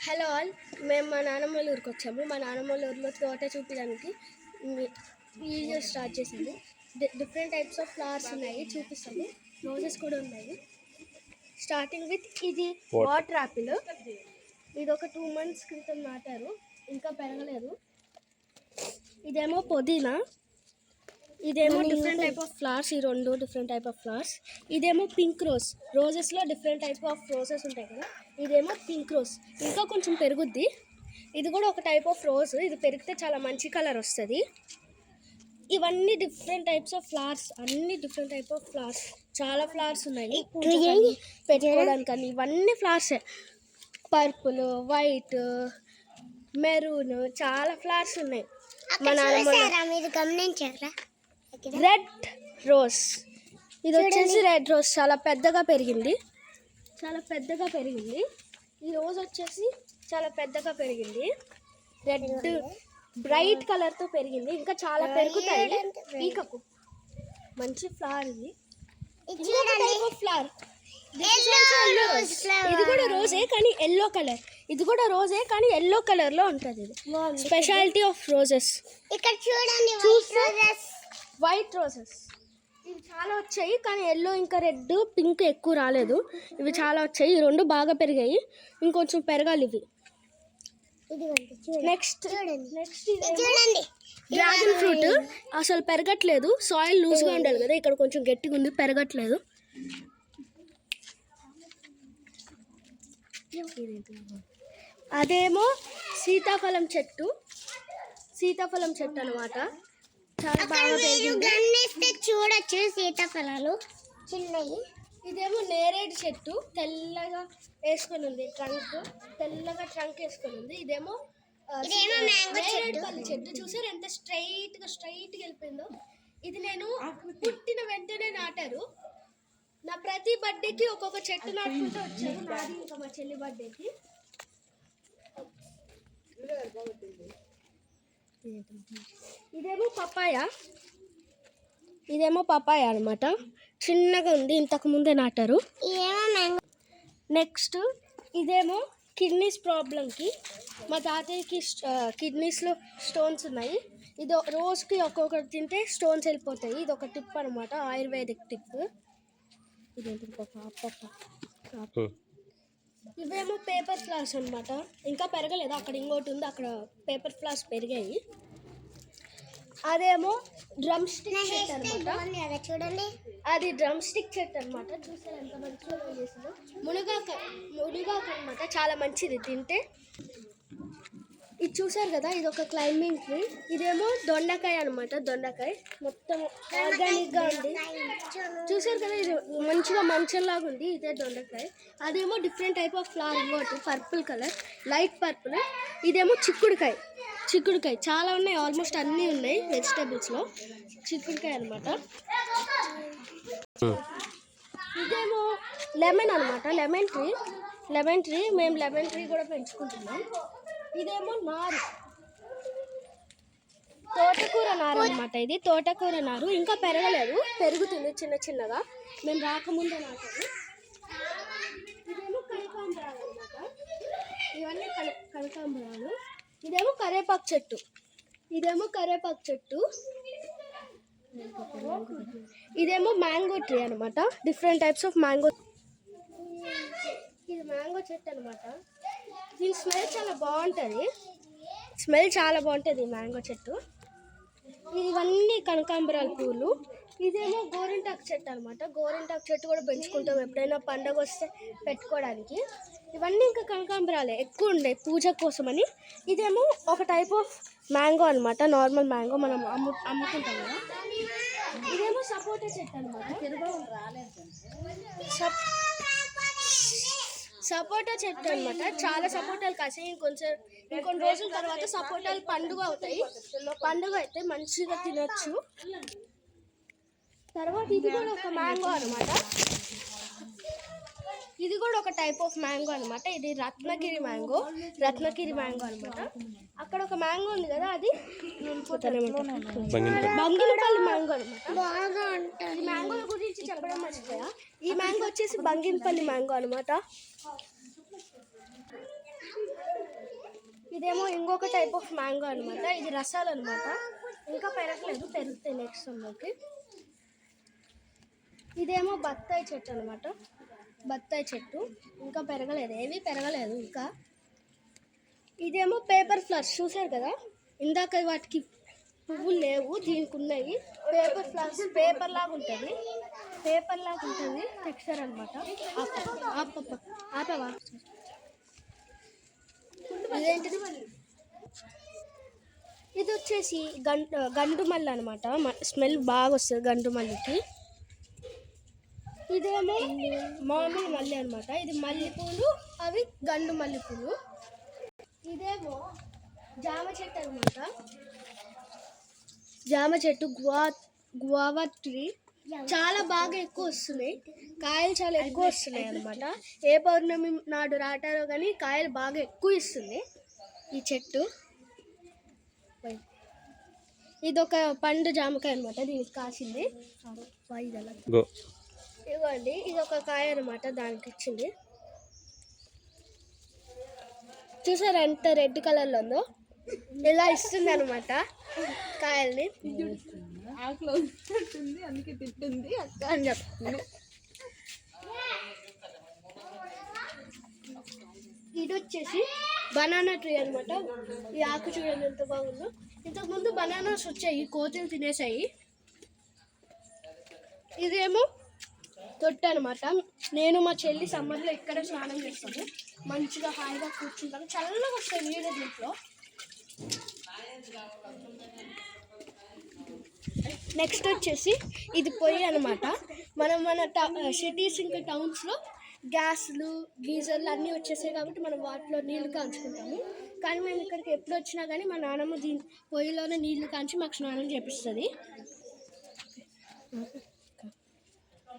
Hello all, మేము మా నాన్నమ్మ వాళ్ళ ఊరికి వచ్చాము. మా నాన్నమ్మ వాళ్ళ ఊరిలో తోట చూపించడానికి వీడియో స్టార్ట్ చేశాము. డిఫరెంట్ టైప్స్ ఆఫ్ ఫ్లవర్స్ ఉన్నాయి, చూపిస్తాము. రోజెస్ కూడా ఉన్నాయి. స్టార్టింగ్ విత్ ఇది వాటర్ యాపిల్. ఇది ఒక 2 months క్రితం నాటారు, ఇంకా పెరగలేదు. ఇదేమో పుదీనా. ఇదేమో డిఫరెంట్ టైప్ ఆఫ్ ఫ్లవర్స్. ఈ రెండు డిఫరెంట్ టైప్ ఆఫ్ ఫ్లవర్స్. ఇదేమో పింక్ రోజ్. రోజెస్లో డిఫరెంట్ టైప్ ఆఫ్ రోజెస్ ఉంటాయి కదా, ఇదేమో పింక్ రోజ్. ఇంకా కొంచెం పెరుగుద్ది. ఇది కూడా ఒక టైప్ ఆఫ్ రోజ్. ఇది పెరిగితే చాలా మంచి కలర్ వస్తుంది. ఇవన్నీ డిఫరెంట్ టైప్స్ ఆఫ్ ఫ్లవర్స్, అన్ని డిఫరెంట్ టైప్ ఆఫ్ ఫ్లవర్స్. చాలా ఫ్లవర్స్ ఉన్నాయి పెట్టుకోవడానికి. అన్ని ఇవన్నీ ఫ్లవర్సే. పర్పుల్, వైట్, మెరూన్, చాలా ఫ్లవర్స్ ఉన్నాయి. మన గమనించారా? Red rose. ఇది వచ్చేసి రెడ్ రోజ్. చాలా పెద్దగా పెరిగింది. ఈ రోజ్ వచ్చేసి చాలా పెద్దగా పెరిగింది. రెడ్ బ్రైట్ కలర్తో పెరిగింది. ఇంకా చాలా పెరుగుతాయి. పీకకు మంచి ఫ్లవర్. ఇది ఫ్లవర్. ఇది కూడా రోజే కానీ ఎల్లో కలర్. ఇది కూడా రోజే కానీ ఎల్లో కలర్ లో ఉంటుంది. ఇది స్పెషాలిటీ ఆఫ్ రోజెస్. ఇక్కడ చూడండి, వైట్ రోజెస్. ఇవి చాలా వచ్చాయి కానీ ఎల్లో ఇంకా రెడ్, పింక్ ఎక్కువ రాలేదు. ఇవి చాలా వచ్చాయి. ఈ రెండు బాగా పెరిగాయి, ఇంకొంచెం పెరగాలి ఇవి. నెక్స్ట్ చూడండి, డ్రాగన్ ఫ్రూట్. అసలు పెరగట్లేదు. సాయిల్ లూజ్గా ఉండాలి కదా, ఇక్కడ కొంచెం గట్టిగా ఉంది, పెరగట్లేదు. అదేమో సీతాఫలం చెట్టు అన్నమాట. చాలా బాగా పెరిగింది. చూడొచ్చు సీతాఫలాలు చిన్నవి. ఇదేమో నేరేడు చెట్టు. తెల్లగా వేసుకొని ఉంది ట్రంక్. తెల్లగా ట్రంక్ వేసుకొని ఉంది. ఇదేమో నేరేడు పల్లి చెట్టు. చూసారు ఎంత స్ట్రైట్గా వెళ్ళిపోయిందో. ఇది నేను పుట్టిన వెంటనే నాటారు. నా ప్రతి బర్త్డేకి ఒక్కొక్క చెట్టు నాటుకుంటూ వచ్చాను. నాది ఇంకా మా చెల్లి బర్త్డేకి. ఇదేమో పపాయ అనమాట. చిన్నగా ఉంది, ఇంతకు ముందే నాటారు. నెక్స్ట్ ఇదేమో కిడ్నీస్ ప్రాబ్లంకి. మా తాతయ్యకి కిడ్నీస్లో స్టోన్స్ ఉన్నాయి. ఇది రోజుకి ఒక్కొక్కటి తింటే స్టోన్స్ వెళ్ళిపోతాయి. ఇది ఒక టిప్ అనమాట, ఆయుర్వేదిక్ టిప్. ఇవేమో పేపర్ ఫ్లవర్స్ అనమాట. ఇంకా పెరగలేదు. అక్కడ ఇంకోటి ఉంది, అక్కడ పేపర్ ఫ్లవర్స్ పెరిగాయి. అదేమో డ్రమ్ స్టిక్ చెట్టు అనమాట. చూడండి, అది డ్రమ్ స్టిక్ చెట్టు అనమాట. చూసారు ఎంత మంచిగా చేసిందో. మునగాకు అనమాట. చాలా మంచిది తింటే. ఇది చూసారు కదా, ఇది ఒక క్లైంబింగ్ ట్రీ. ఇదేమో దొండకాయ అనమాట. దొండకాయ మొత్తం ఆర్గానిక్గా ఉంది. చూసారు కదా, ఇది మంచిగా మంచంలాగా ఉంది. ఇదే దొండకాయ. అదేమో డిఫరెంట్ టైప్ ఆఫ్ ఫ్లవర్. ఇంకోటి పర్పుల్ కలర్, లైట్ పర్పుల్. ఇదేమో చిక్కుడుకాయ. చాలా ఉన్నాయి, ఆల్మోస్ట్ అన్నీ ఉన్నాయి వెజిటేబుల్స్లో. చిక్కుడుకాయ అనమాట. ఇదేమో లెమన్ అనమాట. Lemon tree. మేము లెమన్ ట్రీ కూడా పెంచుకుంటున్నాం. ఇదేమో నారు, తోటకూర నారు అనమాట. ఇది తోటకూర నారు. ఇంకా పెరగలేదు, పెరుగుతుంది చిన్నగా. మేము రాకముందే నాటాము. ఇదేమో కనకాంబరాలు అనమాట. ఇవన్నీ కనకాంబరాలు. ఇదేమో కరేపాకు చెట్టు. ఇదేమో మ్యాంగో ట్రీ అనమాట. Different types of mango. ఇది మ్యాంగో చెట్టు అనమాట. దీని స్మెల్ చాలా బాగుంటుంది మ్యాంగో చెట్టు. ఇవన్నీ కనకాంబరాల పూలు. ఇదేమో గోరింటాకు చెట్టు అనమాట. గోరింటాకు చెట్టు కూడా పెంచుకుంటాం ఎప్పుడైనా పండగ వస్తే పెట్టుకోవడానికి. ఇవన్నీ ఇంకా కనకాంబరాలే ఎక్కువ ఉండే పూజ కోసమని. ఇదేమో ఒక టైప్ ఆఫ్ మ్యాంగో అనమాట. నార్మల్ మ్యాంగో మనం అమ్ముకుంటాం కదా. ఇదేమో సపోటా చెట్టు అనమాట. సపోటా చెట్టు అనమాట. చాలా సపోటాలు కాసాయి. ఇంకొన్ని రోజుల తర్వాత సపోటాలు పండుగ అవుతాయి. పండుగ అయితే మంచిగా తినొచ్చు. తర్వాత ఇది కూడా ఒక మ్యాంగో అనమాట. ఇది కూడా ఒక టైప్ ఆఫ్ మ్యాంగో అనమాట. ఇది రత్నగిరి మ్యాంగో అనమాట. అక్కడ ఒక మ్యాంగో ఉంది కదా, అది బంగినపల్లి మ్యాంగో అనమాట. ఈ మ్యాంగోల గురించి చెప్పడం మర్చిపోయా. ఈ మ్యాంగో వచ్చేసి బంగినపల్లి మ్యాంగో అనమాట. ఇదేమో ఇంకొక టైప్ ఆఫ్ మ్యాంగో అనమాట. ఇది రసాలు అనమాట. ఇంకా పెరగలేదు, పెరుగుతాయి నెక్స్ట్ సమ్మర్కి. ఇదేమో బత్తాయి చెట్టు అనమాట. బత్తాయి చెట్టు ఇంకా పెరగలేదు, ఏవి పెరగలేదు ఇంకా. ఇదేమో పేపర్ ఫ్లవర్స్ చూసారు కదా, ఇందాక వాటికి పువ్వులు లేవు, దీనికి ఉన్నాయి. పేపర్ ఫ్లవర్స్ పేపర్ లాగా ఉంటుంది, టెక్స్చర్ అనమాట. ఆపవా ఇదేంటిది? ఇది వచ్చేసి గండు మల్లి అనమాట. స్మెల్ బాగా వస్తుంది గండు మల్లికి. ఇదేమో మామూలు మల్లి అనమాట. ఇది మల్లెపూలు, అవి గండు మల్లెపూలు. ఇదేమో జామ చెట్టు అనమాట. జామ చెట్టు గువావా ట్రీ. చాలా బాగా ఎక్కువ వస్తున్నాయి కాయలు, చాలా ఎక్కువ వస్తున్నాయి అనమాట. ఏ పౌర్ణమి నాడు రాటారో కానీ కాయలు బాగా ఎక్కువ ఇస్తుంది ఈ చెట్టు. ఇది ఒక పండు జామకాయ అనమాట, దీనికి కాసింది. ఇదిగోండి, ఇది ఒక కాయ అనమాట, దానికి ఇచ్చింది. చూసారా ఎంత రెడ్ కలర్లో ఉందో? ఇలా ఇస్తుంది అనమాట కాయల్ని. అందుకే తిట్టుంది అక్క అని చెప్తుంది. ఇది వచ్చేసి బనానా ట్రీ అనమాట. ఈ ఆకు చూడండి ఎంత బాగుందో. ఇంతకుముందు బనానాస్ వచ్చాయి, కోతులు తినేసాయి. ఇదేమో తొట్టు అనమాట. నేను మా చెల్లి సమ్మర్లో ఇక్కడే స్నానం చేస్తాను. మంచిగా హాయిగా కూర్చుంటాను, చల్లగా వస్తాయి నీళ్ళు దీంట్లో. నెక్స్ట్ వచ్చేసి ఇది పొయ్యి అనమాట. మన సిటీస్ ఇంకా టౌన్స్లో గ్యాస్లు, గీజర్లు అన్నీ వచ్చేసాయి కాబట్టి మనం వాటిలో నీళ్లు కాంచుకుంటాము. కానీ మేము ఇక్కడికి ఎప్పుడు వచ్చినా కానీ మా నాన్నమ్మ పొయ్యిలోనే నీళ్లు కాంచి మాకు స్నానం చేపిస్తుంది.